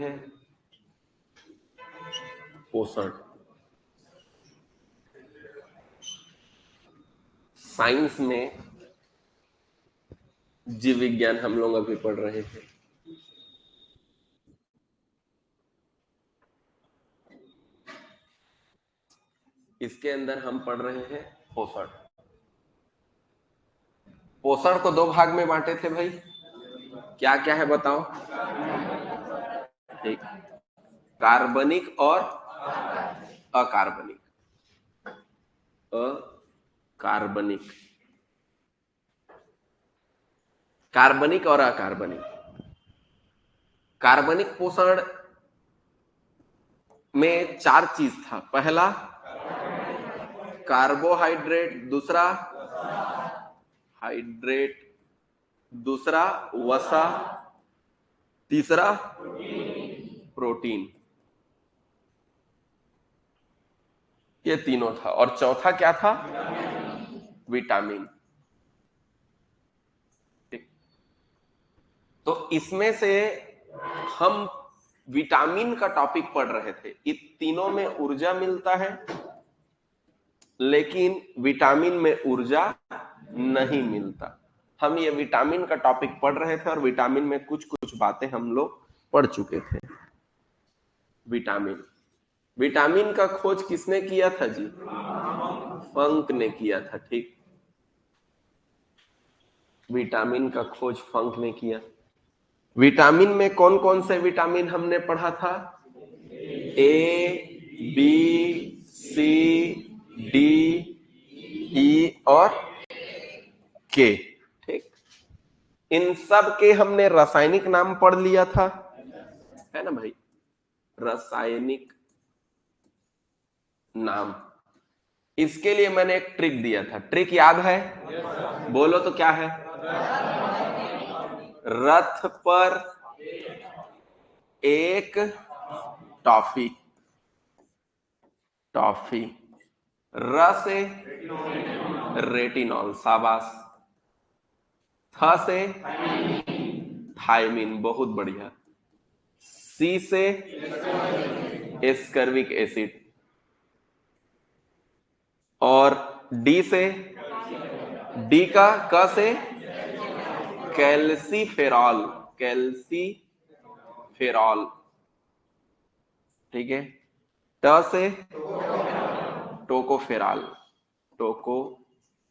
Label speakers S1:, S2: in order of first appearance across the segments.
S1: हैं पोषण। साइंस में जीव विज्ञान हम लोग अभी पढ़ रहे हैं। इसके अंदर हम पढ़ रहे हैं पोषण। पोषण को दो भाग में बांटे थे भाई, क्या क्या है बताओ? ठीक, कार्बनिक और अकार्बनिक। अकार्बनिक, कार्बनिक और अकार्बनिक। कार्बनिक पोषण में चार चीज था। पहला कार्बोहाइड्रेट, दूसरा हाइड्रेट, दूसरा वसा, तीसरा प्रोटीन। ये तीनों था। और चौथा क्या था? विटामिन। ठीक, तो इसमें से हम विटामिन का टॉपिक पढ़ रहे थे। इन तीनों में ऊर्जा मिलता है, लेकिन विटामिन में ऊर्जा नहीं मिलता। हम ये विटामिन का टॉपिक पढ़ रहे थे और विटामिन में कुछ कुछ बातें हम लोग पढ़ चुके थे। विटामिन, विटामिन का खोज किसने किया था जी? फंक ने किया था। ठीक, विटामिन का खोज फंक ने किया। विटामिन में कौन कौन से विटामिन हमने पढ़ा था? ए, बी, सी, डी, ई और के। ठीक, इन सब के हमने रासायनिक नाम पढ़ लिया था, है ना भाई? रासायनिक नाम। इसके लिए मैंने एक ट्रिक दिया था। ट्रिक याद है? बोलो तो क्या है? रथ पर एक टॉफी। टॉफी। र से रेटिनॉल, शाबाश। थ से थायमिन, बहुत बढ़िया। सी से एस्कर्बिक एसिड। और डी से, डी का क से कैल्सीफेरॉल। कैल्सीफेरॉल। ठीक है। ट से टोकोफेरॉल। टोकोफेरॉल।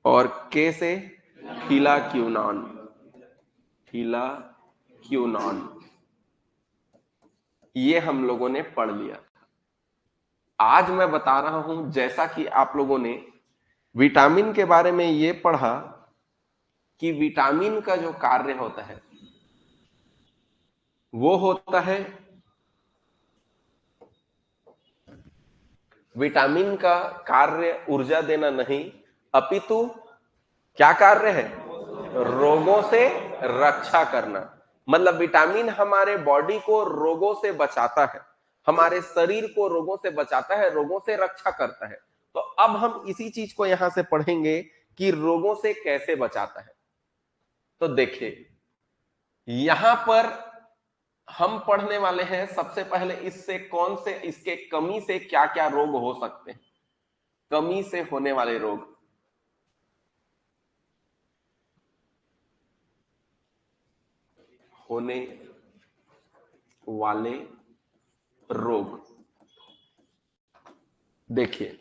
S1: और के से फिलाक्यूनॉन। फिलाक्यूनॉन। ये हम लोगों ने पढ़ लिया। आज मैं बता रहा हूं, जैसा कि आप लोगों ने विटामिन के बारे में ये पढ़ा कि विटामिन का जो कार्य होता है वो होता है, विटामिन का कार्य ऊर्जा देना नहीं, अपितु क्या कार्य है? रोगों से रक्षा करना। मतलब विटामिन हमारे बॉडी को रोगों से बचाता है, हमारे शरीर को रोगों से बचाता है, रोगों से रक्षा करता है। तो अब हम इसी चीज को यहां से पढ़ेंगे कि रोगों से कैसे बचाता है। तो देखिए, यहां पर हम पढ़ने वाले हैं सबसे पहले इससे कौन से, इसके कमी से क्या क्या रोग हो सकते हैं। कमी से होने वाले रोग। होने वाले रोग देखिए,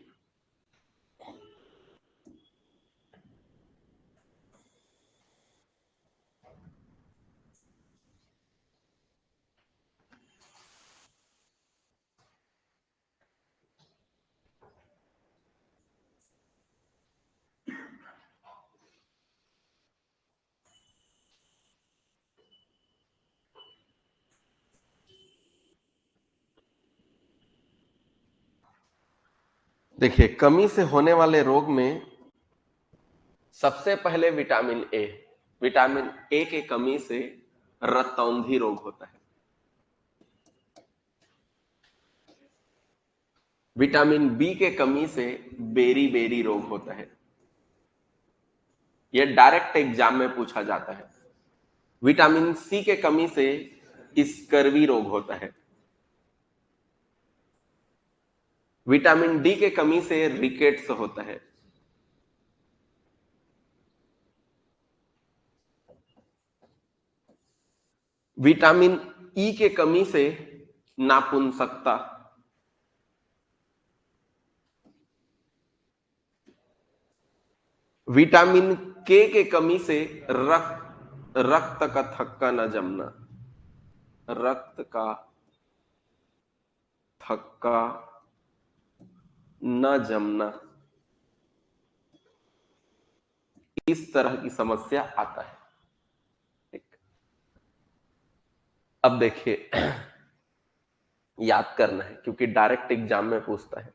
S1: देखिए कमी से होने वाले रोग में सबसे पहले विटामिन ए। विटामिन ए के कमी से रक्तौंधी रोग होता है। विटामिन बी के कमी से बेरी बेरी रोग होता है। यह डायरेक्ट एग्जाम में पूछा जाता है। विटामिन सी के कमी से स्कर्वी रोग होता है। विटामिन डी के कमी से रिकेट्स होता है। विटामिन ई के कमी से नापुंसकता। विटामिन के कमी से रक्त का थक्का न जमना। रक्त का थक्का न जमना, इस तरह की समस्या आता है। ठीक। अब देखिए, याद करना है क्योंकि डायरेक्ट एग्जाम में पूछता है।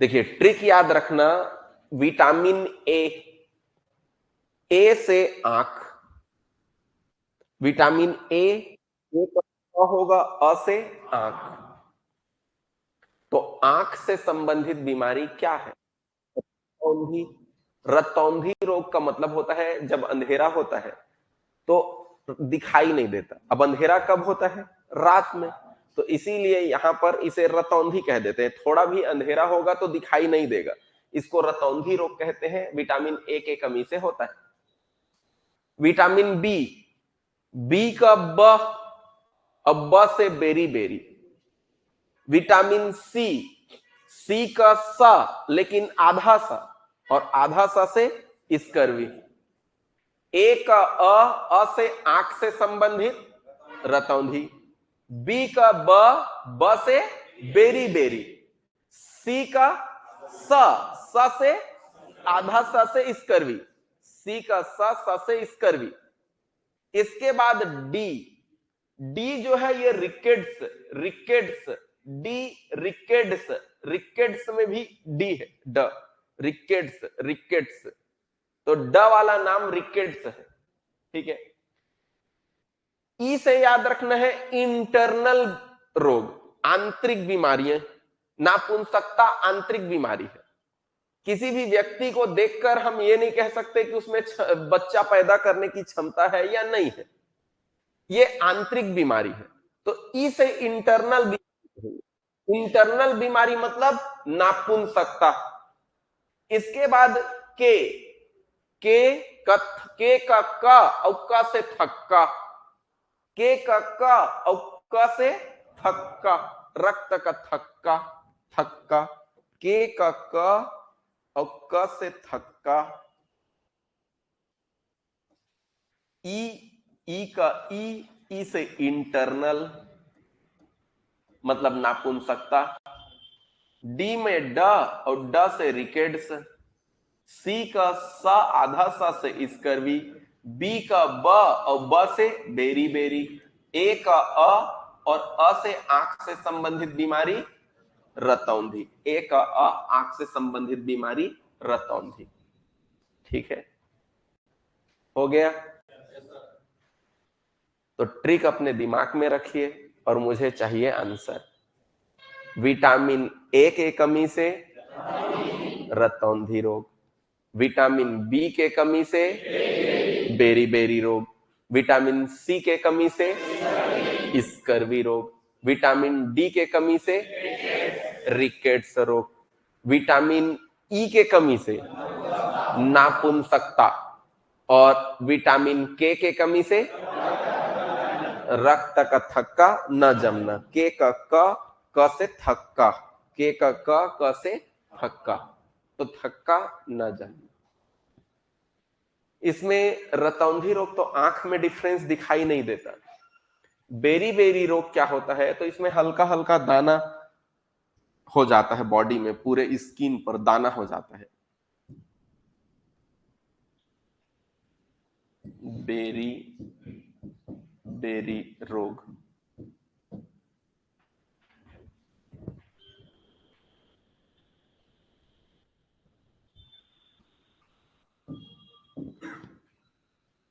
S1: देखिए ट्रिक याद रखना, विटामिन ए से आंख, विटामिन ए का अ होगा, अ से आंख। तो आंख से संबंधित बीमारी क्या है? रतौंधी। रतौंधी रोग का मतलब होता है जब अंधेरा होता है तो दिखाई नहीं देता। अब अंधेरा कब होता है? रात में। तो इसीलिए यहां पर इसे रतौंधी कह देते हैं। थोड़ा भी अंधेरा होगा तो दिखाई नहीं देगा, इसको रतौंधी रोग कहते हैं। विटामिन ए के कमी से होता है। विटामिन बी, बी का ब, अब ब से बेरी बेरी। विटामिन सी, सी का सा लेकिन आधा सा, और आधा सा से स्कर्वी। ए का अ से आंख से संबंधित रतौंधी। बी का ब से बेरी बेरी। सी का स से आधा स से स्कर्वी। सी का स से स्कर्वी। इसके बाद डी, डी जो है ये rickets, rickets, D rickets, rickets में भी डी है, ड रिकेट्स, रिकेट्स। तो ड वाला नाम रिकेट्स है। ठीक है। ई से याद रखना है इंटरनल रोग, आंतरिक बीमारियां। नापुंसकता आंतरिक बीमारी है। किसी भी व्यक्ति को देखकर हम ये नहीं कह सकते कि उसमें बच्चा पैदा करने की क्षमता है या नहीं है, ये आंतरिक बीमारी है। तो ई से इंटरनल बीमारी, इंटरनल बीमारी मतलब नापुंसकता। इसके बाद के, के के का और क से थक्का, के का और क से थक्का, रक्त का थक्का, थक्का। के का और क से थक्का। ई का ई से इंटरनल मतलब नापुंसकता। डी में ड और ड से रिकेट्स। सी का सा आधा सा से स्कर्वी। बी का ब और ब से बेरी बेरी। ए का अ और अ से आंख से संबंधित बीमारी रतौंधी। ए का अ आंख से संबंधित बीमारी रतौंधी। ठीक है, हो गया। तो ट्रिक अपने दिमाग में रखिए और मुझे चाहिए आंसर। विटामिन ए के कमी से रतौंधी रोग, विटामिन बी के कमी से बेरी बेरी रोग, विटामिन सी के कमी से स्कर्वी रोग, विटामिन डी के कमी से रिकेट्स रोग, विटामिन ई के कमी से नापुंसकता, और विटामिन के कमी से रक्त का थक्का न जमना। के का क से थक्का, के का क से थक्का, तो थक्का न जमना। इसमें रतौंधी रोग तो आंख में डिफरेंस दिखाई नहीं देता। बेरी बेरी रोग क्या होता है? तो इसमें हल्का हल्का दाना हो जाता है, बॉडी में पूरे स्किन पर दाना हो जाता है। बेरी बेरी रोग।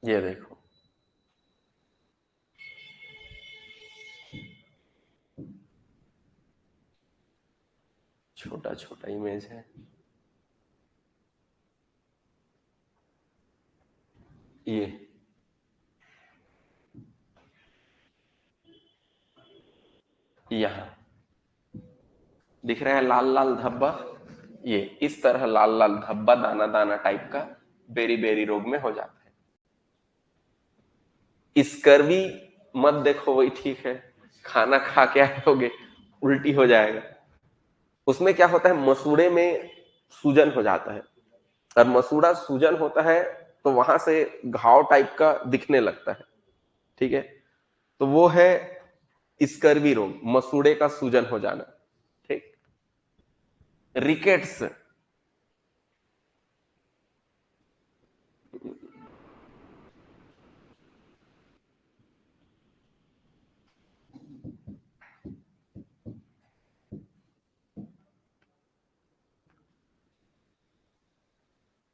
S1: ये देखो, छोटा छोटा इमेज है। ये यहां दिख रहा है लाल लाल धब्बा, ये इस तरह लाल लाल धब्बा दाना दाना टाइप का बेरी बेरी रोग में हो जाता है। स्कर्वी मत देखो, वही ठीक है, खाना खा के आओगे उल्टी हो जाएगा। उसमें क्या होता है, मसूड़े में सूजन हो जाता है, और मसूड़ा सूजन होता है तो वहां से घाव टाइप का दिखने लगता है, ठीक है। तो वो है स्कर्वी रोग, मसूड़े का सूजन हो जाना, ठीक। रिकेट्स,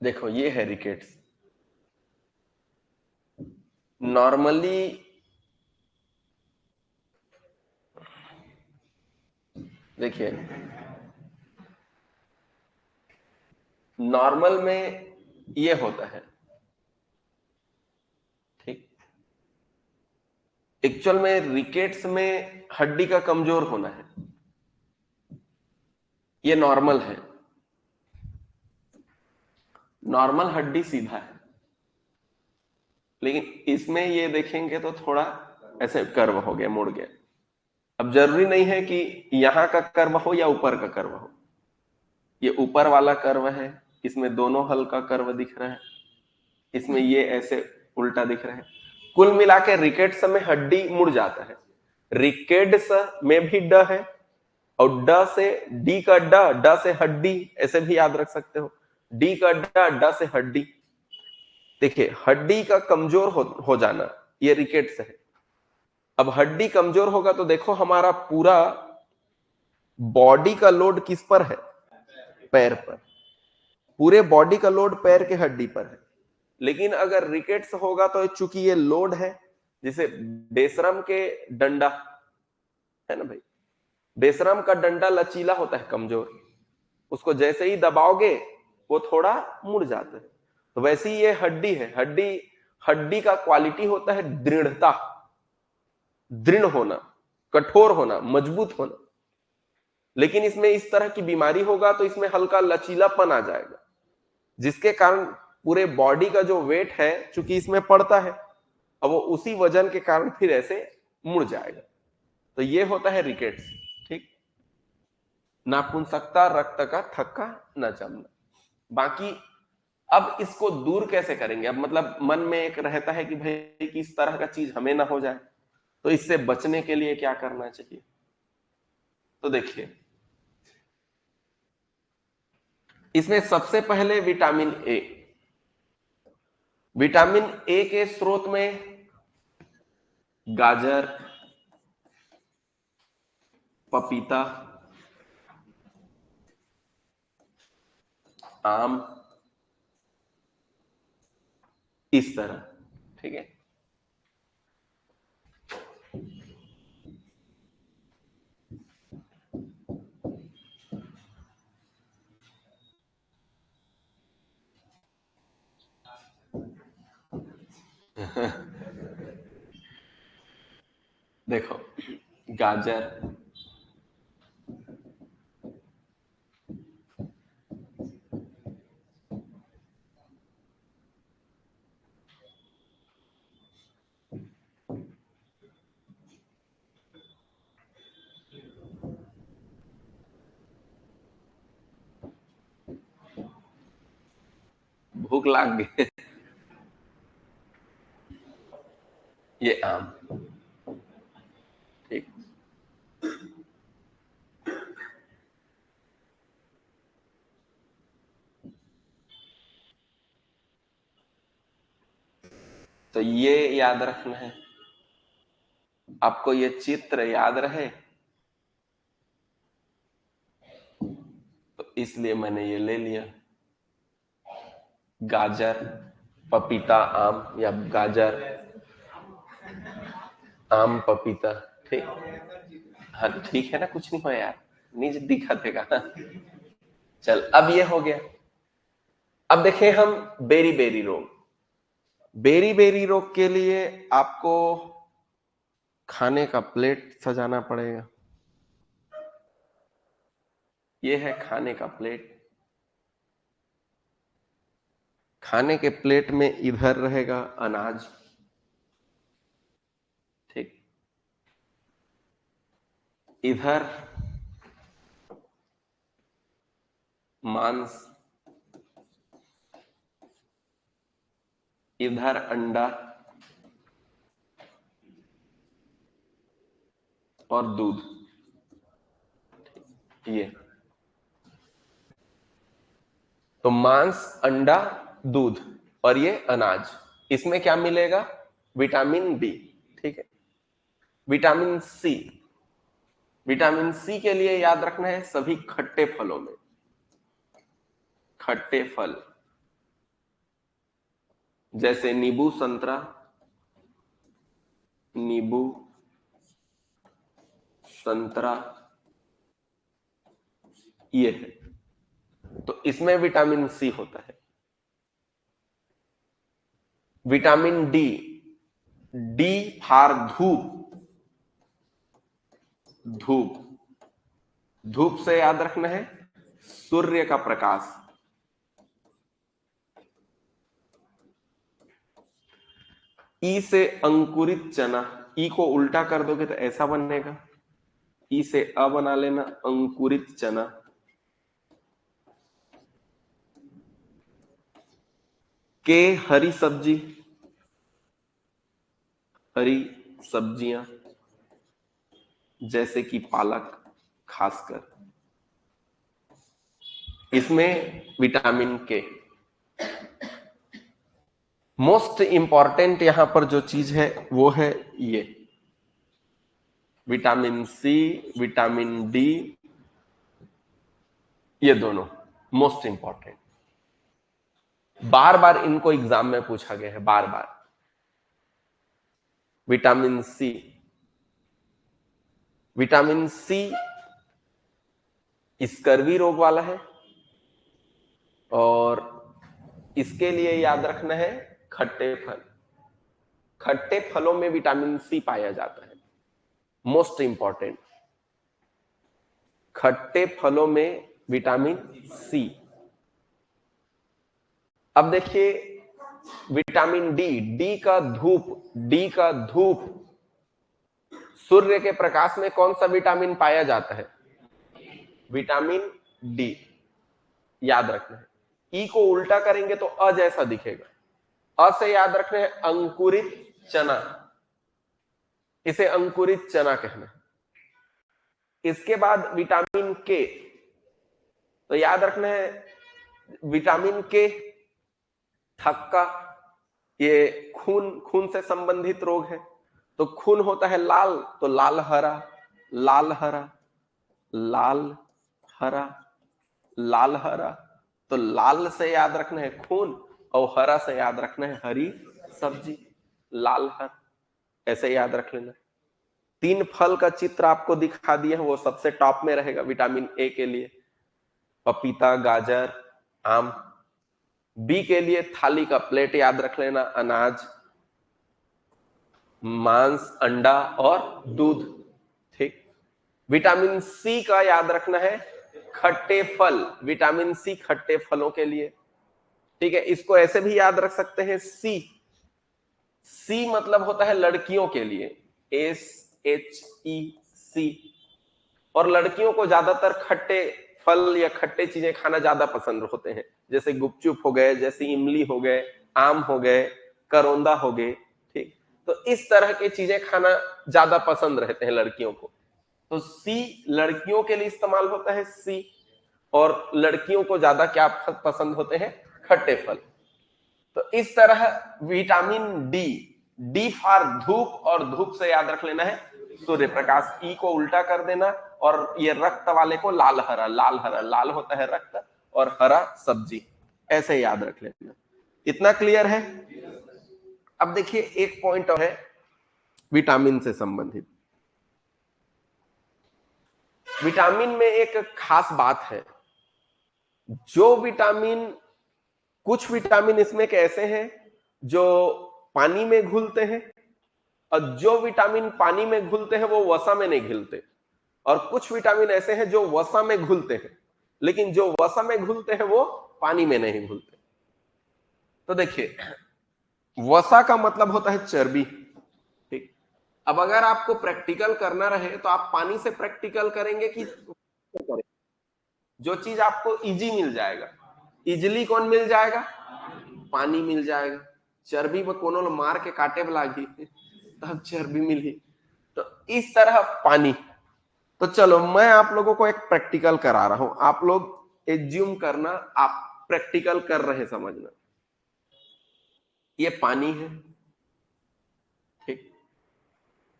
S1: देखो ये है रिकेट्स। नॉर्मली देखिए, नॉर्मल में ये होता है, ठीक। एक्चुअल में रिकेट्स में हड्डी का कमजोर होना है, ये नॉर्मल है। नॉर्मल हड्डी सीधा है, लेकिन इसमें ये देखेंगे तो थोड़ा ऐसे कर्व हो गया, मुड़ गया। अब जरूरी नहीं है कि यहां का कर्व हो या ऊपर का कर्व हो, ये ऊपर वाला कर्व है, इसमें दोनों हल्का कर्व दिख रहा है, इसमें ये ऐसे उल्टा दिख रहा है। कुल मिला के रिकेट्स में हड्डी मुड़ जाता है। रिकेट्स में भी ड है, और ड से डी का ड से हड्डी, ऐसे भी याद रख सकते हो, डी का ड से हड्डी। देखिए हड्डी का कमजोर हो जाना, ये रिकेट्स है। अब हड्डी कमजोर होगा तो देखो हमारा पूरा बॉडी का लोड किस पर है, पैर पर, पूरे बॉडी का लोड पैर के हड्डी पर है। लेकिन अगर रिकेट्स होगा तो चूंकि ये लोड है, जैसे बेशरम के डंडा है ना भाई, बेशरम का डंडा लचीला होता है, कमजोर, उसको जैसे ही दबाओगे वो थोड़ा मुड़ जाता है। तो वैसे ही ये हड्डी है, हड्डी हड्डी का क्वालिटी होता है दृढ़ता, दृढ़ होना, कठोर होना, मजबूत होना। लेकिन इसमें इस तरह की बीमारी होगा तो इसमें हल्का लचीलापन आ जाएगा, जिसके कारण पूरे बॉडी का जो वेट है चूंकि इसमें पड़ता है, अब वो उसी वजन के कारण फिर ऐसे मुड़ जाएगा। तो ये होता है रिकेट्स, ठीक। नापुंसकता, रक्त का थक्का न जमना। बाकी अब इसको दूर कैसे करेंगे, अब मतलब मन में एक रहता है कि भाई किस तरह का चीज हमें ना हो जाए, तो इससे बचने के लिए क्या करना चाहिए। तो देखिए, इसमें सबसे पहले विटामिन ए, विटामिन ए के स्रोत में गाजर, पपीता, आम, इस तरह, ठीक है। देखो गाजर, भूख लाग गई, ये आम, ठीक। तो ये याद रखना है, आपको ये चित्र याद रहे, तो इसलिए मैंने ये ले लिया। गाजर, पपीता, आम, या गाजर, आम, पपीता, ठीक। हाँ ठीक है ना, कुछ नहीं हो यार, नीचे दिखा देगा। चल अब ये हो गया। अब देखें हम बेरी बेरी रोग। बेरी बेरी रोग के लिए आपको खाने का प्लेट सजाना पड़ेगा, ये है खाने का प्लेट। खाने के प्लेट में इधर रहेगा अनाज, ठीक, इधर मांस, इधर अंडा और दूध, ये तो मांस, अंडा, दूध और ये अनाज, इसमें क्या मिलेगा? विटामिन बी, ठीक है। विटामिन सी, विटामिन सी के लिए याद रखना है सभी खट्टे फलों में, खट्टे फल जैसे नींबू, संतरा, नींबू, संतरा, ये है, तो इसमें विटामिन सी होता है। विटामिन डी, डी फॉर धूप, धूप, धूप से याद रखना है सूर्य का प्रकाश। ई से अंकुरित चना, ई को उल्टा कर दोगे तो ऐसा बनेगा, ई से अ बना लेना, अंकुरित चना। के हरी सब्जी, हरी सब्जियां जैसे कि पालक, खासकर इसमें विटामिन के। मोस्ट इंपॉर्टेंट यहां पर जो चीज है वो है ये विटामिन सी, विटामिन डी, ये दोनों मोस्ट इंपॉर्टेंट। बार बार इनको एग्जाम में पूछा गया है, बार बार। Vitamin C, vitamin C scurvy रोग वाला है और इसके लिए याद रखना है खट्टे फल, खट्टे फलों में विटामिन सी पाया जाता है, मोस्ट इंपॉर्टेंट, खट्टे फलों में विटामिन सी। अब देखिए विटामिन डी, डी का धूप, डी का धूप, सूर्य के प्रकाश में कौन सा विटामिन पाया जाता है? विटामिन डी, याद रखना है। ई को उल्टा करेंगे तो अ जैसा दिखेगा, अ से याद रखना है अंकुरित चना, इसे अंकुरित चना कहना है। इसके बाद विटामिन के, तो याद रखना है विटामिन के थक्का, ये खून, खून से संबंधित रोग है, तो खून होता है लाल, तो लाल हरा, लाल हरा, लाल हरा, लाल हरा, तो लाल से याद रखना है खून और हरा से याद रखना है हरी सब्जी, लाल हर, ऐसे याद रख लेना। 3 फल का चित्र आपको दिखा दिया है, वो सबसे टॉप में रहेगा विटामिन ए के लिए, पपीता, गाजर, आम। बी के लिए थाली का प्लेट याद रख लेना, अनाज, मांस, अंडा और दूध, ठीक। विटामिन सी का याद रखना है खट्टे फल, विटामिन सी खट्टे फलों के लिए, ठीक है। इसको ऐसे भी याद रख सकते हैं सी, सी मतलब होता है लड़कियों के लिए, SHEC, और लड़कियों को ज्यादातर खट्टे फल या खट्टे चीजें खाना ज्यादा पसंद होते हैं, जैसे गुपचुप हो गए, जैसे इमली हो गए, आम हो गए, करौंदा हो गए, ठीक। तो इस तरह की चीजें खाना ज्यादा पसंद रहते हैं लड़कियों को, तो सी लड़कियों के लिए इस्तेमाल होता है सी, और लड़कियों को ज्यादा क्या पसंद होते हैं? खट्टे फल। तो इस तरह विटामिन डी, डी फॉर धूप, और धूप से याद रख लेना है सूर्य प्रकाश, ई को उल्टा कर देना और ये रक्त वाले को लाल हरा, लाल हरा, लाल होता है रक्त और हरा सब्जी, ऐसे याद रख लेना। इतना क्लियर है? अब देखिए एक पॉइंट और है विटामिन से संबंधित। विटामिन में एक खास बात है, जो विटामिन, कुछ विटामिन इसमें के ऐसे हैं जो पानी में घुलते हैं, और जो विटामिन पानी में घुलते हैं वो वसा में नहीं घुलते, और कुछ विटामिन ऐसे हैं जो वसा में घुलते हैं। लेकिन जो वसा में घुलते हैं वो पानी में नहीं घुलते। तो देखिए, वसा का मतलब होता है चर्बी। ठीक, अब अगर आपको प्रैक्टिकल करना रहे तो आप पानी से प्रैक्टिकल करेंगे कि करेंगे? जो चीज आपको इजी मिल जाएगा, इजिली कौन मिल जाएगा? पानी मिल जाएगा। चर्बी में कोनो मार के काटे लागी तब चर्बी मिली, तो इस तरह पानी। तो चलो मैं आप लोगों को एक प्रैक्टिकल करा रहा हूं, आप लोग एज्यूम करना आप प्रैक्टिकल कर रहे, समझना। ये पानी है, ठीक,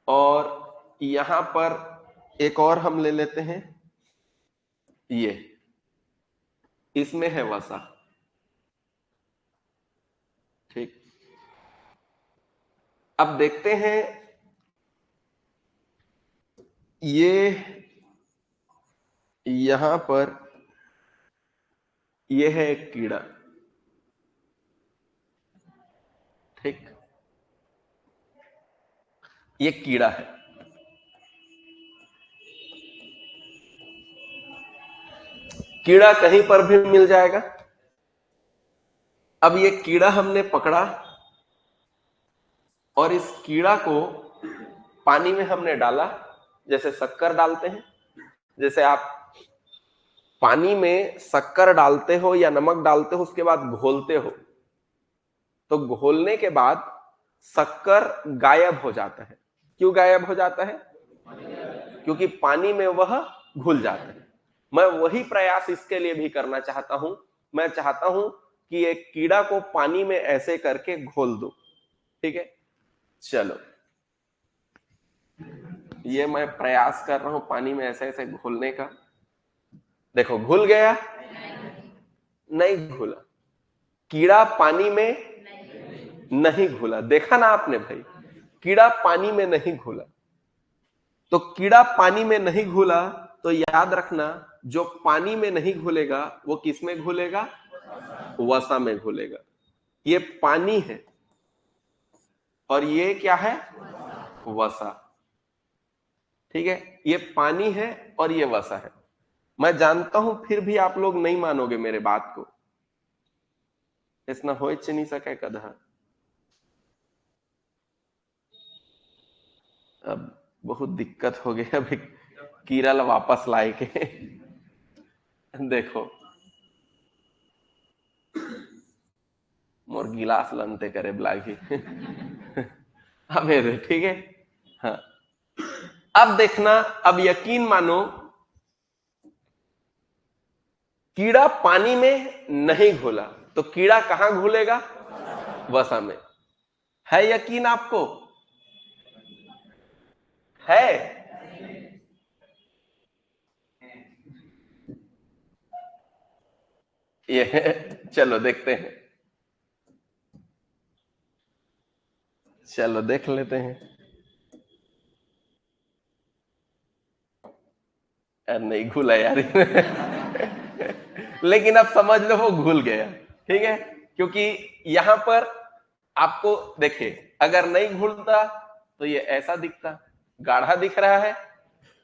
S1: और यहां पर एक और हम ले लेते हैं, ये इसमें है वसा। ठीक, अब देखते हैं, ये यहां पर ये है एक कीड़ा। ठीक, ये कीड़ा है। कीड़ा कहीं पर भी मिल जाएगा। अब ये कीड़ा हमने पकड़ा और इस कीड़ा को पानी में हमने डाला, जैसे शक्कर डालते हैं। जैसे आप पानी में शक्कर डालते हो या नमक डालते हो, उसके बाद घोलते हो, तो घोलने के बाद शक्कर गायब हो जाता है। क्यों गायब हो जाता है? क्योंकि पानी में वह घुल जाता है। मैं वही प्रयास इसके लिए भी करना चाहता हूं। मैं चाहता हूं कि एक कीड़ा को पानी में ऐसे करके घोल दो। ठीक है, चलो ये मैं प्रयास कर रहा हूं पानी में ऐसे ऐसे घोलने का। देखो घुल गया? नहीं घुला। कीड़ा पानी में नहीं घुला। देखा ना आपने भाई, कीड़ा पानी में नहीं घुला। तो कीड़ा पानी में नहीं घुला, तो याद रखना, जो पानी में नहीं घुलेगा वो किस में घुलेगा? वसा में घुलेगा। ये पानी है और ये क्या है? वसा। ठीक है, ये पानी है और ये वसा है। मैं जानता हूं फिर भी आप लोग नहीं मानोगे मेरे बात को। ऐसा हो नहीं सके कदा। अब बहुत दिक्कत हो गया अभी कीरल वापस लाए के देखो मोर गिलास लनते करे ब्लागी अबे ठीक है। हाँ, अब देखना, अब यकीन मानो, कीड़ा पानी में नहीं घुला, तो कीड़ा कहां घुलेगा? वसा में। है यकीन आपको? है? ये चलो देखते हैं, चलो देख लेते हैं। नहीं घुला यार लेकिन अब समझ लो वो घुल गया। ठीक है, क्योंकि यहां पर आपको देखिए, अगर नहीं घुलता तो ये ऐसा दिखता, गाढ़ा दिख रहा है,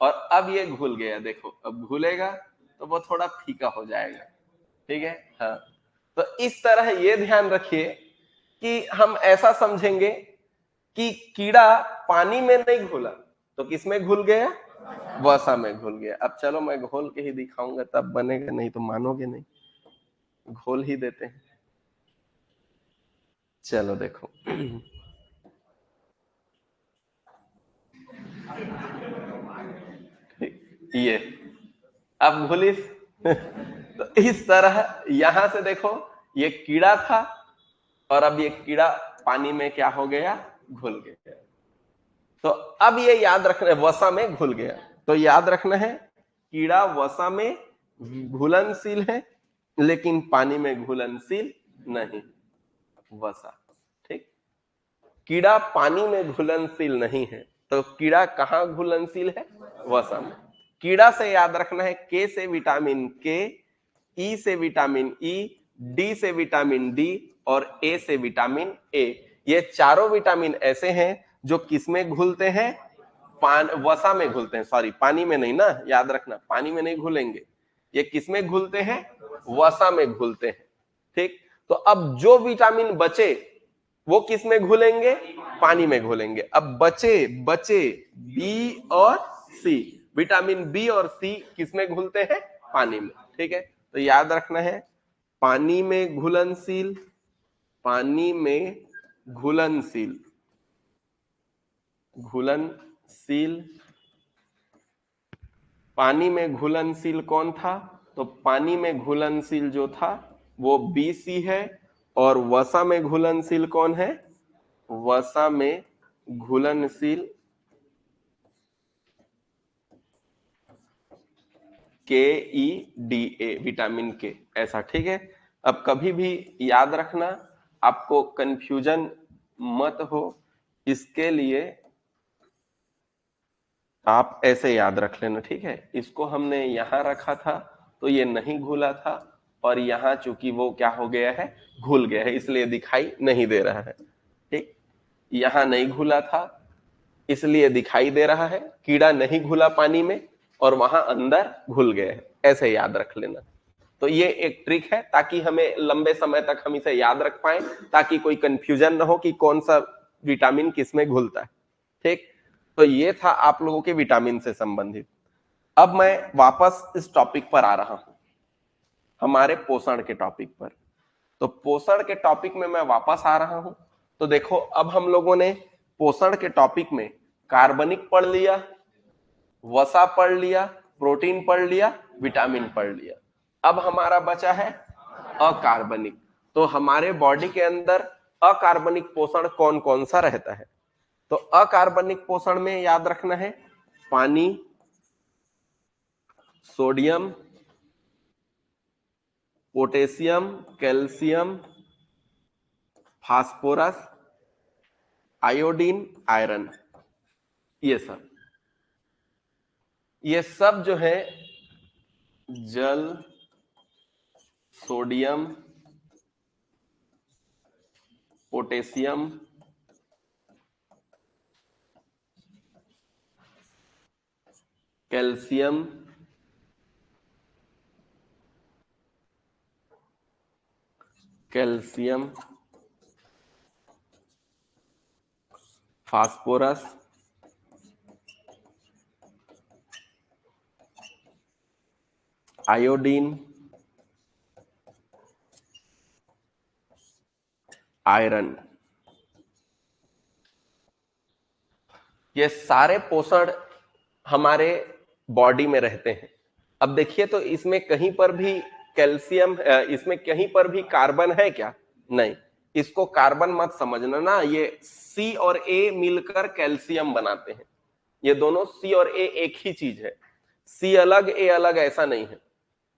S1: और अब ये घुल गया। देखो अब घुलेगा तो वो थोड़ा फीका हो जाएगा। ठीक है, हाँ। तो इस तरह ये ध्यान रखिए कि हम ऐसा समझेंगे कि कीड़ा पानी में नहीं घुला तो किसमें घुल गया? वसा में घुल गया। अब चलो मैं घोल के ही दिखाऊंगा तब बनेगा, नहीं तो मानोगे नहीं। घोल ही देते हैं, चलो देखो ये अब घुलिस तो इस तरह यहां से देखो, ये कीड़ा था और अब ये कीड़ा पानी में क्या हो गया? घुल गया। तो अब ये याद रखना है, वसा में घुल गया। तो याद रखना है, कीड़ा वसा में घुलनशील है लेकिन पानी में घुलनशील नहीं। वसा। ठीक, कीड़ा पानी में घुलनशील नहीं है, तो कीड़ा कहां घुलनशील है? वसा में। कीड़ा से याद रखना है, के से विटामिन के, ई से विटामिन ई, डी से विटामिन डी और ए से विटामिन ए। ये चारों विटामिन ऐसे हैं जो किसमें घुलते हैं? वसा में घुलते हैं। सॉरी, पानी में नहीं ना, याद रखना, पानी में नहीं घुलेंगे। ये किसमें घुलते हैं? वसा में घुलते हैं। ठीक, तो अब जो विटामिन बचे वो किस में घुलेंगे? पानी में घुलेंगे। अब बचे बचे बी और सी, विटामिन बी और सी किस में घुलते हैं? पानी में। ठीक है, तो याद रखना है, पानी में घुलनशील, पानी में घुलनशील, घुलनशील, पानी में घुलनशील कौन था? तो पानी में घुलनशील जो था वो BC है। और वसा में घुलनशील कौन है? वसा में घुलनशील KEDA, विटामिन के, ऐसा। ठीक है, अब कभी भी याद रखना, आपको कंफ्यूजन मत हो, इसके लिए आप ऐसे याद रख लेना। ठीक है, इसको हमने यहां रखा था तो ये नहीं घुला था, और यहां चूंकि वो क्या हो गया है? घुल गया है, इसलिए दिखाई नहीं दे रहा है। ठीक, यहां नहीं घुला था इसलिए दिखाई दे रहा है, कीड़ा नहीं घुला पानी में और वहां अंदर घुल गए हैं, ऐसे याद रख लेना। तो ये एक ट्रिक है ताकि हमें लंबे समय तक हम इसे याद रख पाए, ताकि कोई कंफ्यूजन ना हो कि कौन सा विटामिन किसमें घुलता है। ठीक, तो ये था आप लोगों के विटामिन से संबंधित। अब मैं वापस इस टॉपिक पर आ रहा हूं, हमारे पोषण के टॉपिक पर। तो पोषण के टॉपिक में मैं वापस आ रहा हूं। तो देखो, अब हम लोगों ने पोषण के टॉपिक में कार्बनिक पढ़ लिया, वसा पढ़ लिया, प्रोटीन पढ़ लिया, विटामिन पढ़ लिया। अब हमारा बचा है अकार्बनिक। तो हमारे बॉडी के अंदर अकार्बनिक पोषण कौन कौन सा रहता है? तो अकार्बनिक पोषण में याद रखना है, पानी, sodium, potassium, calcium, phosphorus, iodine, iron, ये सब जो है जल, sodium, potassium, calcium, calcium, phosphorus, iodine, iron, ये सारे पोषण हमारे बॉडी में रहते हैं। अब देखिए, तो इसमें कहीं पर भी कैल्शियम, इसमें कहीं पर भी कार्बन है क्या? नहीं, इसको कार्बन मत समझना ना, ये C और A मिलकर कैल्शियम बनाते हैं। ये दोनों C और A एक ही चीज है, C अलग A अलग ऐसा नहीं है।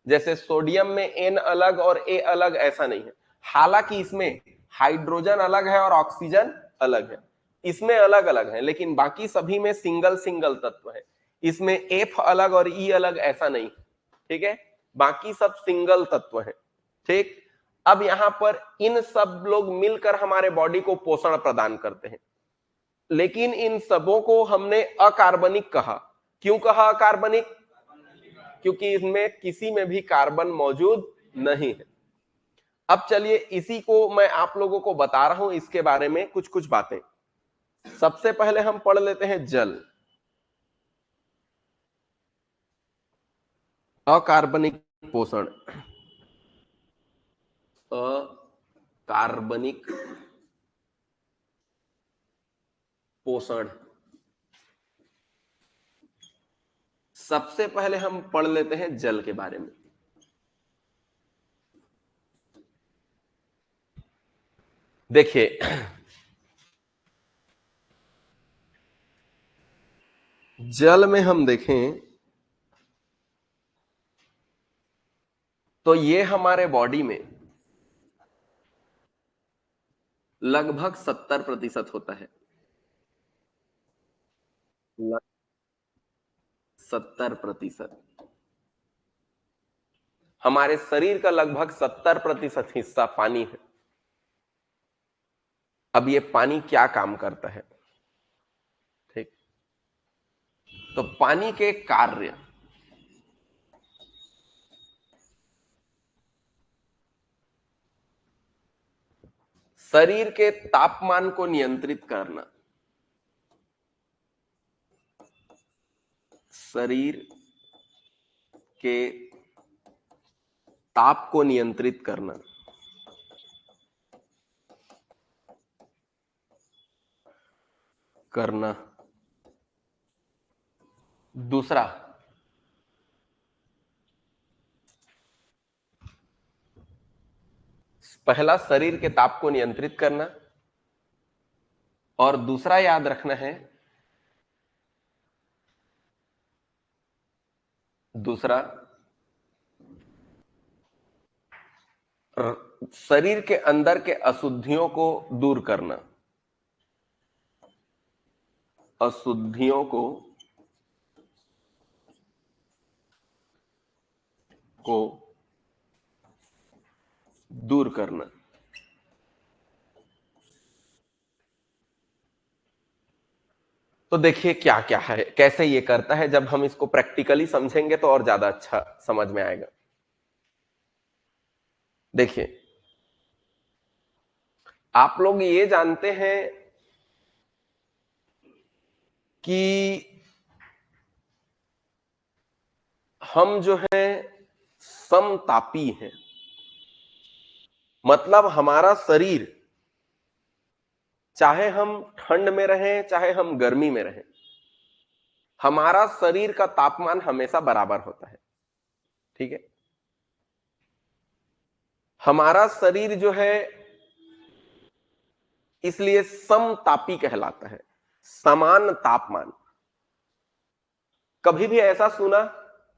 S1: जैसे सोडियम में N अलग और A अलग ऐसा नहीं है। हालांकि इसमें हाइड्रोजन अलग है और ऑक्सीजन अलग है, इसमें अलग अलग है, लेकिन बाकी सभी में सिंगल सिंगल तत्व है। इसमें F अलग और E अलग ऐसा नहीं। ठीक है, बाकी सब सिंगल तत्व है। ठीक, अब यहां पर इन सब लोग मिलकर हमारे बॉडी को पोषण प्रदान करते हैं, लेकिन इन सबों को हमने अकार्बनिक कहा। क्यों कहा अकार्बनिक? क्योंकि इसमें किसी में भी कार्बन मौजूद नहीं है। अब चलिए, इसी को मैं आप लोगों को बता रहा हूं, इसके बारे में कुछ कुछ बातें। सबसे पहले हम पढ़ लेते हैं जल। अकार्बनिक पोषण, अकार्बनिक पोषण। सबसे पहले हम पढ़ लेते हैं जल के बारे में। देखिए, जल में हम देखें तो ये हमारे बॉडी में लगभग 70% होता है। 70%। हमारे शरीर का लगभग 70% हिस्सा पानी है। अब ये पानी क्या काम करता है? ठीक, तो पानी के कार्य, शरीर के तापमान को नियंत्रित करना, शरीर के ताप को नियंत्रित करना। दूसरा, पहला शरीर के ताप को नियंत्रित करना, और दूसरा याद रखना है, दूसरा शरीर के अंदर के अशुद्धियों को दूर करना, अशुद्धियों को दूर करना। तो देखिए क्या क्या है, कैसे ये करता है। जब हम इसको प्रैक्टिकली समझेंगे तो और ज्यादा अच्छा समझ में आएगा। देखिए, आप लोग ये जानते हैं कि हम जो है समतापी हैं, मतलब हमारा शरीर चाहे हम ठंड में रहें चाहे हम गर्मी में रहें, हमारा शरीर का तापमान हमेशा बराबर होता है। ठीक है, हमारा शरीर जो है इसलिए समतापी कहलाता है, समान तापमान। कभी भी ऐसा सुना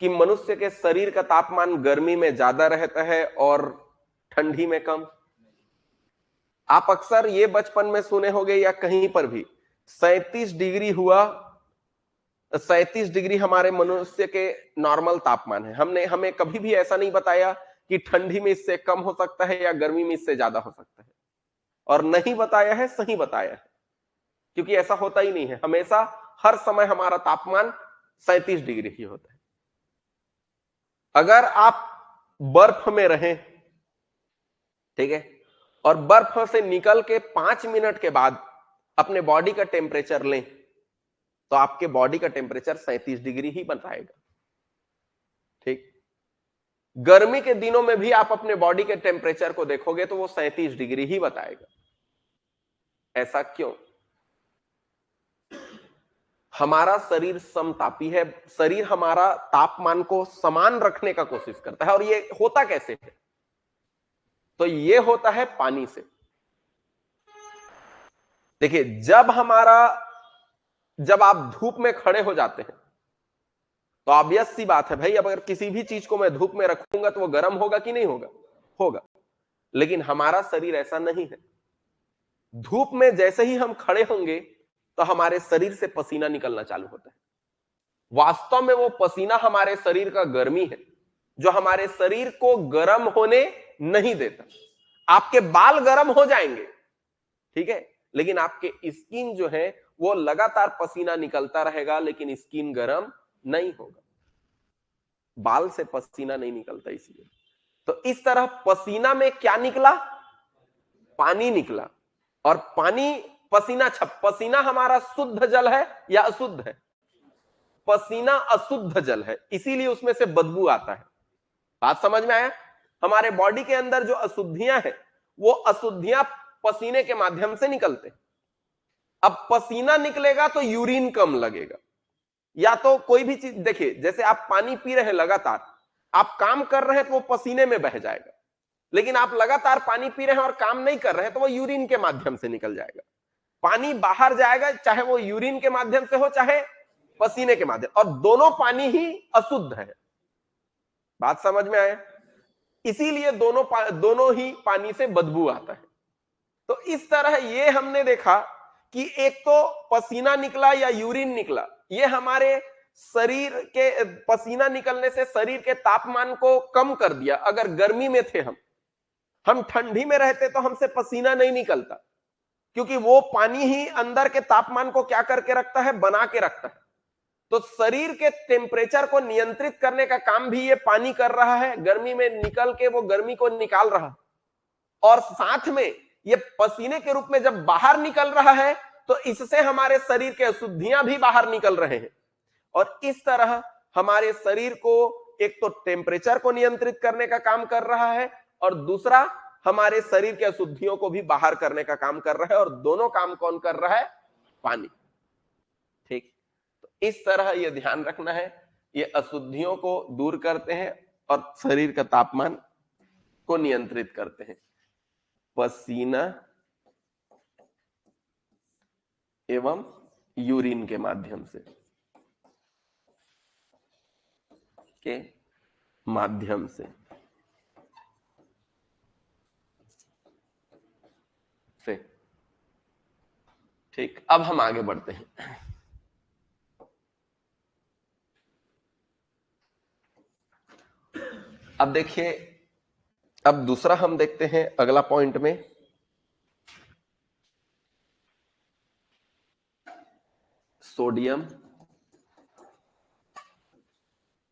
S1: कि मनुष्य के शरीर का तापमान गर्मी में ज्यादा रहता है और ठंडी में कम? आप अक्सर ये बचपन में सुने होंगे या कहीं पर भी 37 डिग्री हुआ, 37 डिग्री हमारे मनुष्य के नॉर्मल तापमान है। हमें कभी भी ऐसा नहीं बताया कि ठंडी में इससे कम हो सकता है या गर्मी में इससे ज्यादा हो सकता है, और नहीं बताया है, सही बताया है, क्योंकि ऐसा होता ही नहीं है। हमेशा हर समय हमारा तापमान 37 डिग्री ही होता है। अगर आप बर्फ में रहें, ठीक है, और बर्फ से निकल के 5 मिनट के बाद अपने बॉडी का टेम्परेचर लें, तो आपके बॉडी का टेम्परेचर 37 डिग्री ही बताएगा। ठीक, गर्मी के दिनों में भी आप अपने बॉडी के टेम्परेचर को देखोगे तो वो 37 डिग्री ही बताएगा। ऐसा क्यों? हमारा शरीर समतापी है, शरीर हमारा तापमान को समान रखने का कोशिश करता है। और ये होता कैसे है? तो ये होता है पानी से। देखिए, जब आप धूप में खड़े हो जाते हैं तो ऑब्वियस सी बात है भाई, अब अगर किसी भी चीज को मैं धूप में रखूंगा तो वो गर्म होगा कि नहीं होगा? होगा। लेकिन हमारा शरीर ऐसा नहीं है। धूप में जैसे ही हम खड़े होंगे तो हमारे शरीर से पसीना निकलना चालू होता है। वास्तव में वो पसीना हमारे शरीर का गर्मी है, जो हमारे शरीर को गर्म होने नहीं देता। आपके बाल गर्म हो जाएंगे, ठीक है, लेकिन आपके स्किन जो है वो लगातार पसीना निकलता रहेगा, लेकिन स्किन गर्म नहीं होगा। बाल से पसीना नहीं निकलता इसलिए। तो इस तरह पसीना में क्या निकला? पानी निकला। और पसीना हमारा शुद्ध जल है या अशुद्ध है? पसीना अशुद्ध जल है, इसीलिए उसमें से बदबू आता है। बात समझ में आया? हमारे बॉडी के अंदर जो अशुद्धियां हैं, वो अशुद्धियां पसीने के माध्यम से निकलते हैं। अब पसीना निकलेगा तो यूरिन कम लगेगा, या तो कोई भी चीज। देखिए, जैसे आप पानी पी रहे हैं लगातार, आप काम कर रहे हैं तो वो पसीने में बह जाएगा, लेकिन आप लगातार पानी पी रहे हैं और काम नहीं कर रहे हैं तो वो यूरिन के माध्यम से निकल जाएगा। पानी बाहर जाएगा, चाहे वो यूरिन के माध्यम से हो चाहे पसीने के माध्यम, और दोनों पानी ही अशुद्ध है। बात समझ में आया? इसीलिए दोनों ही पानी से बदबू आता है। तो इस तरह ये हमने देखा कि एक तो पसीना निकला या यूरिन निकला, ये हमारे शरीर के पसीना निकलने से शरीर के तापमान को कम कर दिया। अगर गर्मी में थे हम ठंडी में रहते तो हमसे पसीना नहीं निकलता, क्योंकि वो पानी ही अंदर के तापमान को क्या करके रखता है? बना के रखता है। तो शरीर के टेम्परेचर को नियंत्रित करने का काम भी ये पानी कर रहा है, गर्मी में निकल के वो गर्मी को निकाल रहा है। और साथ में ये पसीने के रूप में जब बाहर निकल रहा है तो इससे हमारे शरीर के अशुद्धियां भी बाहर निकल रहे हैं। और इस तरह हमारे शरीर को एक तो टेम्परेचर को नियंत्रित करने का काम कर रहा है और दूसरा हमारे शरीर के अशुद्धियों को भी बाहर करने का काम कर रहा है। और दोनों काम कौन कर रहा है? पानी। ठीक, तो इस तरह यह ध्यान रखना है, ये अशुद्धियों को दूर करते हैं और शरीर का तापमान को नियंत्रित करते हैं। पसीना एवं यूरिन के माध्यम से ठीक, अब हम आगे बढ़ते हैं। अब देखिए, अब दूसरा हम देखते हैं अगला पॉइंट में, सोडियम,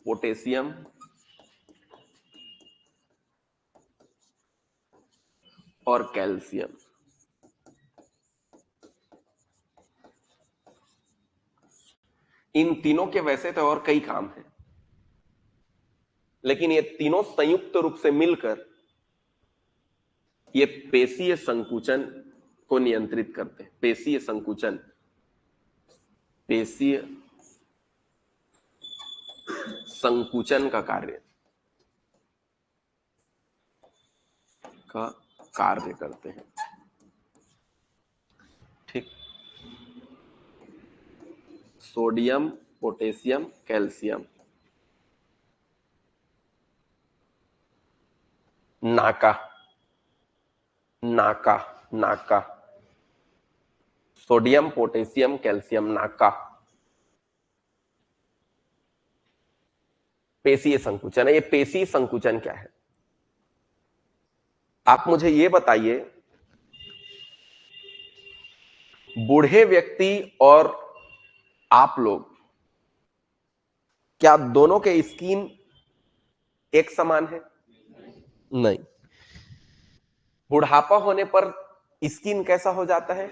S1: पोटेशियम और कैल्शियम। इन तीनों के वैसे तो और कई काम हैं, लेकिन ये तीनों संयुक्त रूप से मिलकर ये पेशीय संकुचन को नियंत्रित करते हैं। पेशीय संकुचन, पेशीय संकुचन का कार्य करते हैं। ठीक, सोडियम, पोटेशियम, कैल्शियम। नाका, सोडियम, पोटेशियम, कैल्शियम, नाका पेशीय संकुचन है। ये पेशीय संकुचन क्या है? आप मुझे ये बताइए, बूढ़े व्यक्ति और आप लोग, क्या दोनों के स्किन एक समान है? नहीं। बुढ़ापा होने पर स्किन कैसा हो जाता है?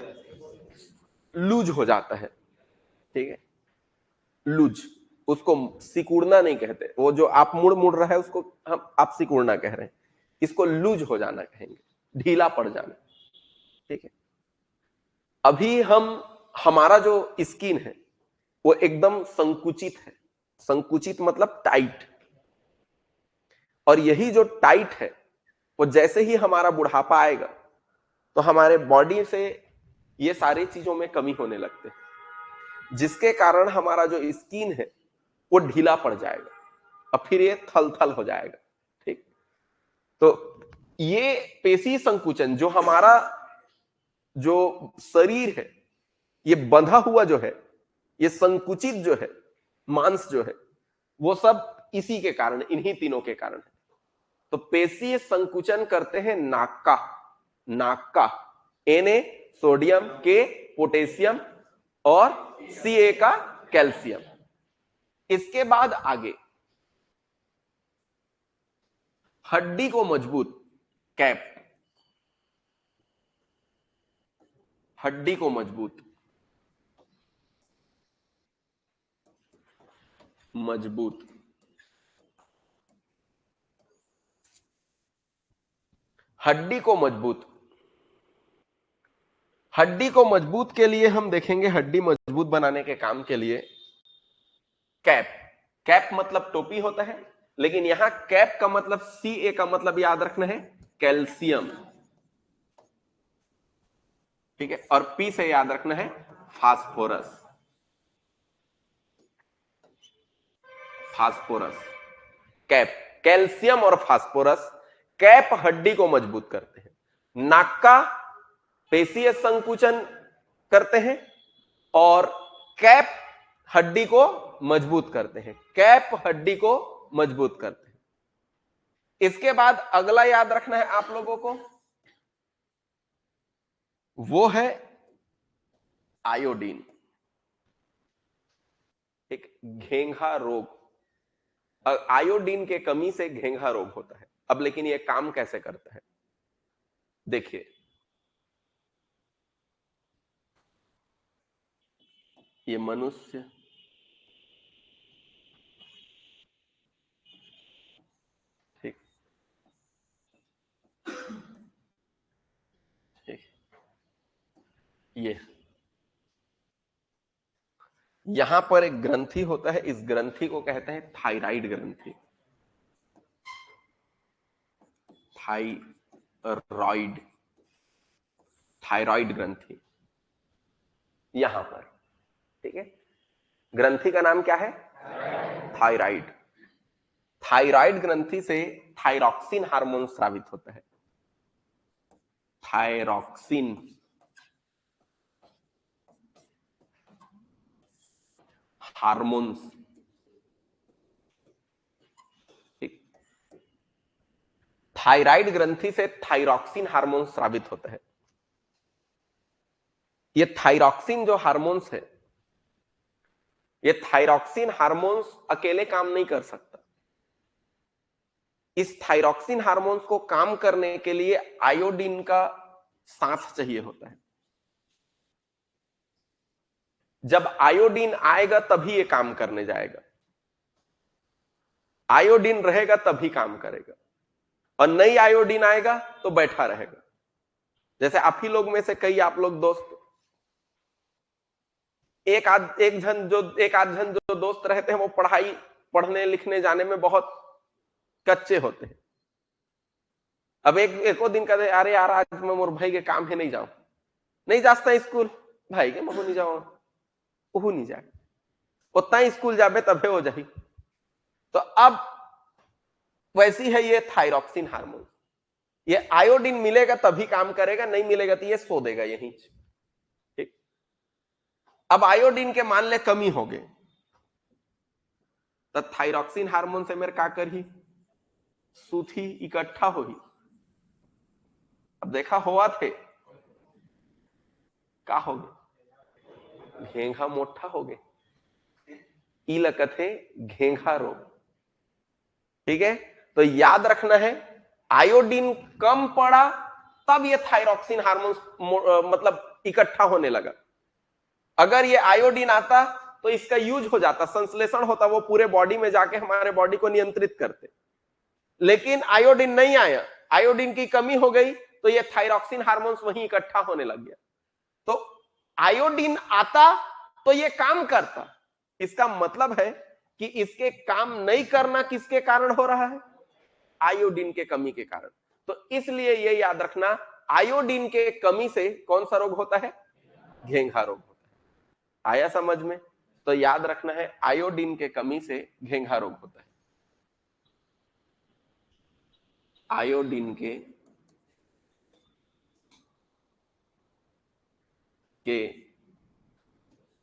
S1: लूज हो जाता है। ठीक है, लूज, उसको सिकुड़ना नहीं कहते। वो जो आप मुड़ रहा है उसको आप सिकुड़ना कह रहे हैं, इसको लूज हो जाना कहेंगे, ढीला पड़ जाना। ठीक है, अभी हमारा जो स्किन है वो एकदम संकुचित है। संकुचित मतलब टाइट। और यही जो टाइट है वो जैसे ही हमारा बुढ़ापा आएगा तो हमारे बॉडी से ये सारी चीजों में कमी होने लगते हैं, जिसके कारण हमारा जो स्किन है वो ढीला पड़ जाएगा और फिर ये थल थल हो जाएगा। ठीक, तो ये पेशी संकुचन, जो हमारा जो शरीर है ये बंधा हुआ जो है, ये संकुचित जो है, मांस जो है, वो सब इसी के कारण, इन्हीं तीनों के कारण है। तो पेशीय संकुचन करते हैं नाक का Na सोडियम, K पोटेशियम और Ca का कैल्शियम। इसके बाद आगे हड्डी को मजबूत, कैप, हड्डी को मजबूत हड्डी को मजबूत के लिए हम देखेंगे, हड्डी मजबूत बनाने के काम के लिए कैप मतलब टोपी होता है, लेकिन यहां कैप का मतलब Ca का मतलब याद रखना है कैल्शियम। ठीक है, और P से याद रखना है फास्फोरस। कैप, कैल्शियम और फास्फोरस, कैप हड्डी को मजबूत करते हैं। नाक का पेशीय संकुचन करते हैं और कैप हड्डी को मजबूत करते हैं। इसके बाद अगला याद रखना है आप लोगों को, वो है आयोडीन। एक घेंघा रोग, आयोडीन के कमी से घेंघा रोग होता है। अब लेकिन ये काम कैसे करता है? देखिए, ये मनुष्य, ठीक ठीक, ये यहां पर एक ग्रंथि होता है, इस ग्रंथि को कहते हैं थायराइड ग्रंथि। थायराइड, थायराइड ग्रंथि यहां पर, ठीक है। ग्रंथि का नाम क्या है? थायराइड। थायराइड ग्रंथि से थायरॉक्सिन हार्मोन स्रावित होता है। थायरॉक्सिन हार्मोन्स, ठीक। थायराइड ग्रंथि से थायरॉक्सिन हार्मोन स्रावित होता है। ये थायरॉक्सिन जो हार्मोन्स है, ये थायरॉक्सिन हार्मोन्स अकेले काम नहीं कर सकता। इस थायरॉक्सिन हार्मोन्स को काम करने के लिए आयोडीन का साथ चाहिए होता है। जब आयोडीन आएगा तभी ये काम करने जाएगा। आयोडीन रहेगा तभी काम करेगा, और नई आयोडीन आएगा तो बैठा रहेगा। जैसे आप ही लोग में से कई आप लोग दोस्त, एक आध जन जो दोस्त रहते हैं वो पढ़ने लिखने जाने में बहुत कच्चे होते हैं। अब एको दिन कहते अरे यार आज मैं मोर भाई के काम है नहीं जाऊं, नहीं जाता स्कूल, भाई के महू नहीं जाओ, ओहू नहीं जाए, उतना स्कूल जाबे तबे हो जाही। तो अब वैसी है ये थायरॉक्सिन हार्मोन। ये आयोडीन मिलेगा तभी काम करेगा, नहीं मिलेगा तो ये सो देगा यहीं, ठीक। अब आयोडीन के मान ले कमी हो गए तो थायरॉक्सिन हार्मोन से मेरे का करी, सूथी इकट्ठा होगी। अब देखा हुआ थे का हो गए, घेंघा मोटा हो गए, ई लकथे घेंघा रोग, ठीक है। तो याद रखना है, आयोडीन कम पड़ा तब ये थायरॉक्सिन हार्मोन मतलब इकट्ठा होने लगा। अगर ये आयोडीन आता तो इसका यूज हो जाता, संश्लेषण होता, वो पूरे बॉडी में जाके हमारे बॉडी को नियंत्रित करते। लेकिन आयोडीन नहीं आया, आयोडीन की कमी हो गई तो ये थायरॉक्सिन हार्मोन्स वहीं इकट्ठा होने लग गया। तो आयोडीन आता तो ये काम करता। इसका मतलब है कि इसके काम नहीं करना किसके कारण हो रहा है? आयोडीन के कमी के कारण। तो इसलिए ये याद रखना, आयोडीन के कमी से कौन सा रोग होता है? घेंघा रोग होता है। आया समझ में? तो याद रखना है, आयोडीन के कमी से घेंघा रोग होता है। आयोडीन के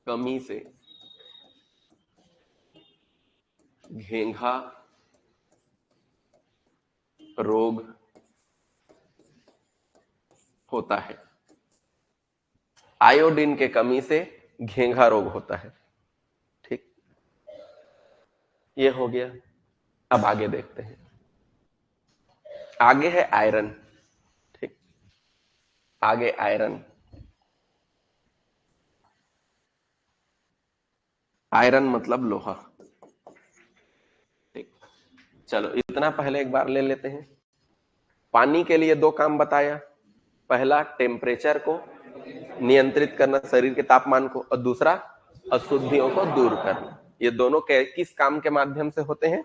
S1: कमी से घेंघा रोग होता है। आयोडीन के कमी से घेंघा रोग होता है, ठीक। ये हो गया। अब आगे देखते हैं। आगे है आयरन, ठीक। आगे आयरन, आयरन मतलब लोहा, ठीक। चलो इतना पहले एक बार ले लेते हैं। पानी के लिए दो काम बताया, पहला टेम्परेचर को नियंत्रित करना, शरीर के तापमान को, और दूसरा अशुद्धियों को दूर करना। ये दोनों किस काम के माध्यम से होते हैं?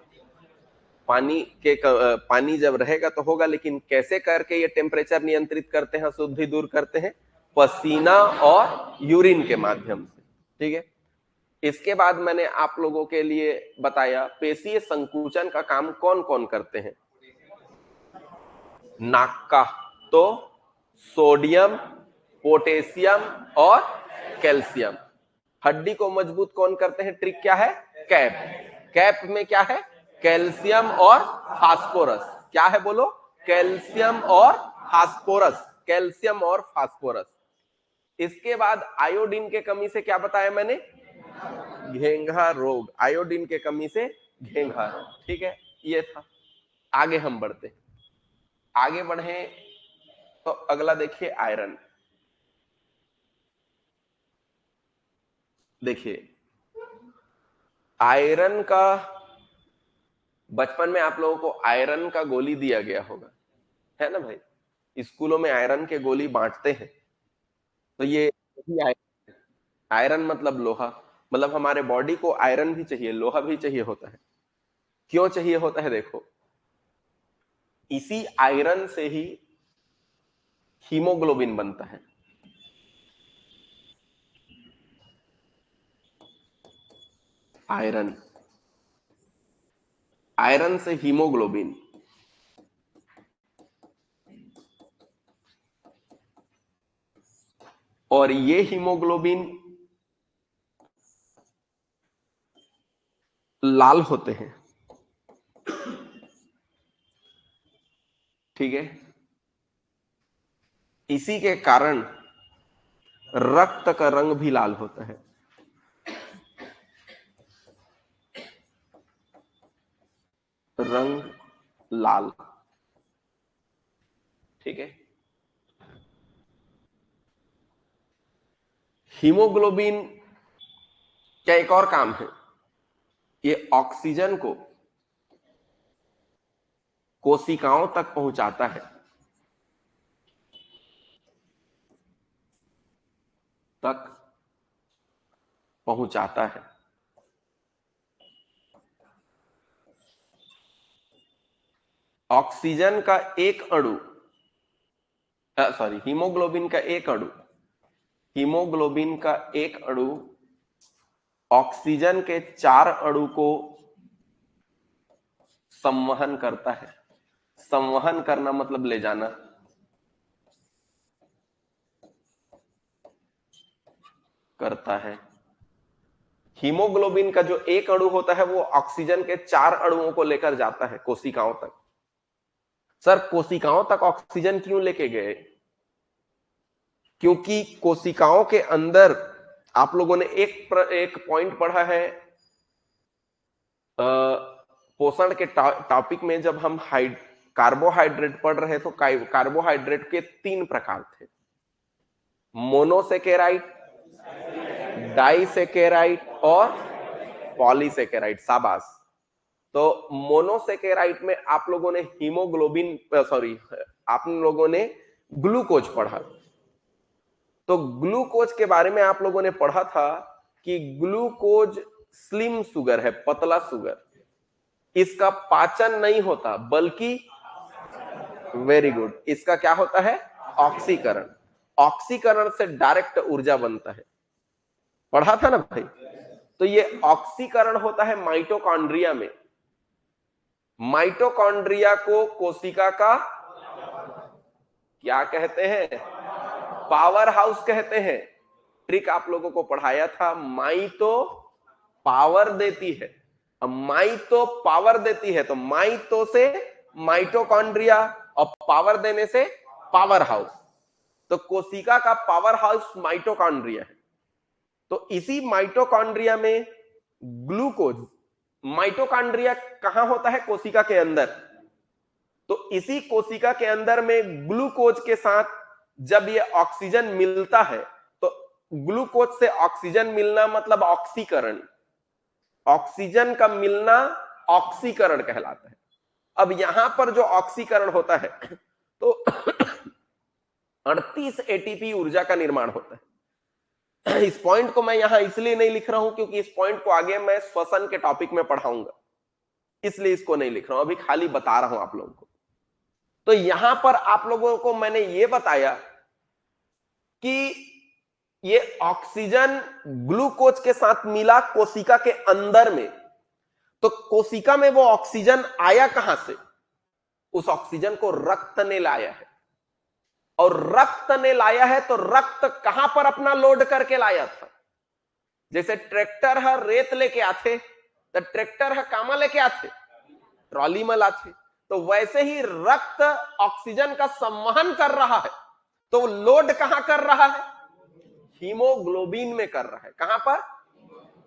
S1: पानी जब रहेगा तो होगा, लेकिन कैसे करके ये टेम्परेचर नियंत्रित करते हैं, अशुद्धि दूर करते हैं? पसीना और यूरिन के माध्यम से, ठीक है। इसके बाद मैंने आप लोगों के लिए बताया पेशीय संकुचन का काम कौन कौन करते हैं। नाक का, तो सोडियम, पोटेशियम और कैल्शियम। हड्डी को मजबूत कौन करते हैं? ट्रिक क्या है? कैप। कैप में क्या है? कैल्शियम और फास्फोरस। क्या है बोलो? कैल्शियम और फास्फोरस, कैल्शियम और फास्फोरस। इसके बाद आयोडीन के कमी से क्या बताया मैंने? घेंघा रोग, आयोडीन के कमी से घेंघा रोग, ठीक है। ये था। आगे हम बढ़ते, आगे बढ़े तो अगला देखिए आयरन। देखिए, आयरन का बचपन में आप लोगों को आयरन का गोली दिया गया होगा, है ना भाई? स्कूलों में आयरन के गोली बांटते हैं। तो ये आयरन मतलब लोहा, मतलब हमारे बॉडी को आयरन भी चाहिए, लोहा भी चाहिए होता है। क्यों चाहिए होता है? देखो, इसी आयरन से ही हीमोग्लोबिन बनता है। आयरन, आयरन से हीमोग्लोबिन, और ये हीमोग्लोबिन लाल होते हैं, ठीक है? इसी के कारण रक्त का रंग भी लाल होता है। रंग लाल, ठीक है? हीमोग्लोबिन का एक और काम है, ये ऑक्सीजन को कोशिकाओं तक पहुंचाता है, तक पहुंचाता है। ऑक्सीजन का एक अणु, सॉरी, हीमोग्लोबिन का एक अणु, हीमोग्लोबिन का एक अणु ऑक्सीजन के 4 अणु को संवहन करता है। संवहन करना मतलब ले जाना, करता है। हीमोग्लोबिन का जो एक अणु होता है वो ऑक्सीजन के 4 अणुओं को लेकर जाता है कोशिकाओं तक। सर, कोशिकाओं तक ऑक्सीजन क्यों लेके गए? क्योंकि कोशिकाओं के अंदर आप लोगों ने एक पॉइंट पढ़ा है पोषण के टॉपिक में, जब हम कार्बोहाइड्रेट पढ़ रहे तो कार्बोहाइड्रेट के 3 प्रकार थे, मोनोसेकेराइड, डाइसेकेराइड और पॉलीसेकेराइड। शाबाश। तो मोनोसेकेराइड में आप लोगों ने हीमोग्लोबिन, सॉरी, आप लोगों ने ग्लूकोज पढ़ा। तो ग्लूकोज के बारे में आप लोगों ने पढ़ा था कि ग्लूकोज स्लिम शुगर है, पतला शुगर, इसका पाचन नहीं होता बल्कि, वेरी गुड, इसका क्या होता है? ऑक्सीकरण। ऑक्सीकरण से डायरेक्ट ऊर्जा बनता है, पढ़ा था ना भाई? तो ये ऑक्सीकरण होता है माइटोकॉन्ड्रिया में। माइटोकॉन्ड्रिया को कोशिका का क्या कहते हैं? पावर हाउस कहते हैं। ट्रिक आप लोगों को पढ़ाया था, माइटो पावर देती है। अब माइटो पावर देती है तो माइटो से माइटोकॉन्ड्रिया, और पावर देने से पावर हाउस। तो कोशिका का पावर हाउस माइटोकॉन्ड्रिया है। तो इसी माइटोकॉन्ड्रिया में ग्लूकोज, माइटोकॉन्ड्रिया कहां होता है? कोशिका के अंदर। तो इसी कोशिका के अंदर में ग्लूकोज के साथ जब ये ऑक्सीजन मिलता है, तो ग्लूकोज से ऑक्सीजन मिलना मतलब ऑक्सीकरण। ऑक्सीजन का मिलना ऑक्सीकरण कहलाता है। अब यहां पर जो ऑक्सीकरण होता है तो 38 एटीपी ऊर्जा का निर्माण होता है। इस पॉइंट को मैं यहां इसलिए नहीं लिख रहा हूं क्योंकि इस पॉइंट को आगे मैं श्वसन के टॉपिक में पढ़ाऊंगा, इसलिए इसको नहीं लिख रहा हूं, अभी खाली बता रहा हूं आप लोगों को। तो यहां पर आप लोगों को मैंने ये बताया कि ये ऑक्सीजन ग्लूकोज के साथ मिला कोशिका के अंदर में, तो कोशिका में वो ऑक्सीजन आया कहां से? उस ऑक्सीजन को रक्त ने लाया है। और रक्त ने लाया है तो रक्त कहां पर अपना लोड करके लाया था? जैसे ट्रैक्टर है रेत लेके आते, तो ट्रैक्टर है कामा लेके आते, ट्रॉली में लाते। तो वैसे ही रक्त ऑक्सीजन का संवहन कर रहा है, तो लोड कहां कर रहा है? हीमोग्लोबिन में कर रहा है। कहां पर?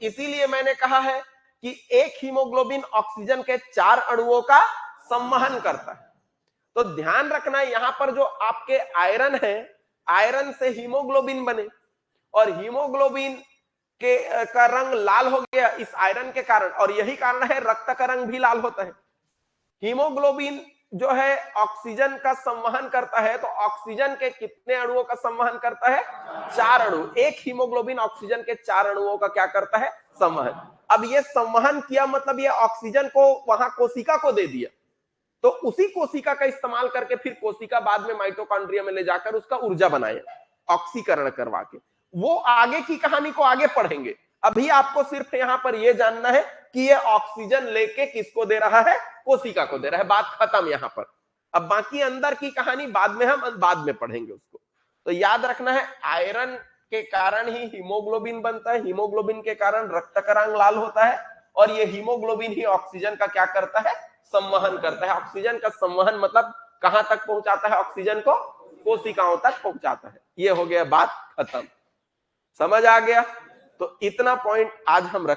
S1: इसीलिए मैंने कहा है कि एक हीमोग्लोबिन ऑक्सीजन के 4 अणुओं का संवहन करता है। तो ध्यान रखना, यहां पर जो आपके आयरन है, आयरन से हीमोग्लोबिन बने, और हीमोग्लोबिन का रंग लाल हो गया इस आयरन के कारण, और यही कारण है रक्त का रंग भी लाल होता है। हीमोग्लोबिन जो है ऑक्सीजन का संवहन करता है, तो ऑक्सीजन के कितने अणुओं का संवहन करता है? 4 अणु। एक हीमोग्लोबिन ऑक्सीजन के 4 अणुओं का क्या करता है? संवहन। अब ये संवहन किया मतलब ये ऑक्सीजन को वहां कोशिका को दे दिया, तो उसी कोशिका का इस्तेमाल करके फिर कोशिका बाद में माइटोकॉन्ड्रिया में ले जाकर उसका ऊर्जा बनाए ऑक्सीकरण करवा के। वो आगे की कहानी को आगे पढ़ेंगे, अभी आपको सिर्फ यहां पर यह जानना है कि ये ऑक्सीजन लेके किसको दे रहा है? कोशिका को दे रहा है। बात खत्म यहां पर। अब बाकी अंदर की कहानी बाद में हम बाद में पढ़ेंगे उसको। तो याद रखना है आयरन के कारण ही हीमोग्लोबिन बनता है, हीमोग्लोबिन के कारण रक्त का रंग लाल होता है, और ये हीमोग्लोबिन ही ऑक्सीजन का क्या करता है? संवहन करता है। ऑक्सीजन का संवहन मतलब कहां तक पहुंचाता है ऑक्सीजन को? कोशिकाओं तक पहुंचाता है। ये हो गया, बात खत्म। समझ आ गया? तो इतना पॉइंट आज हम रख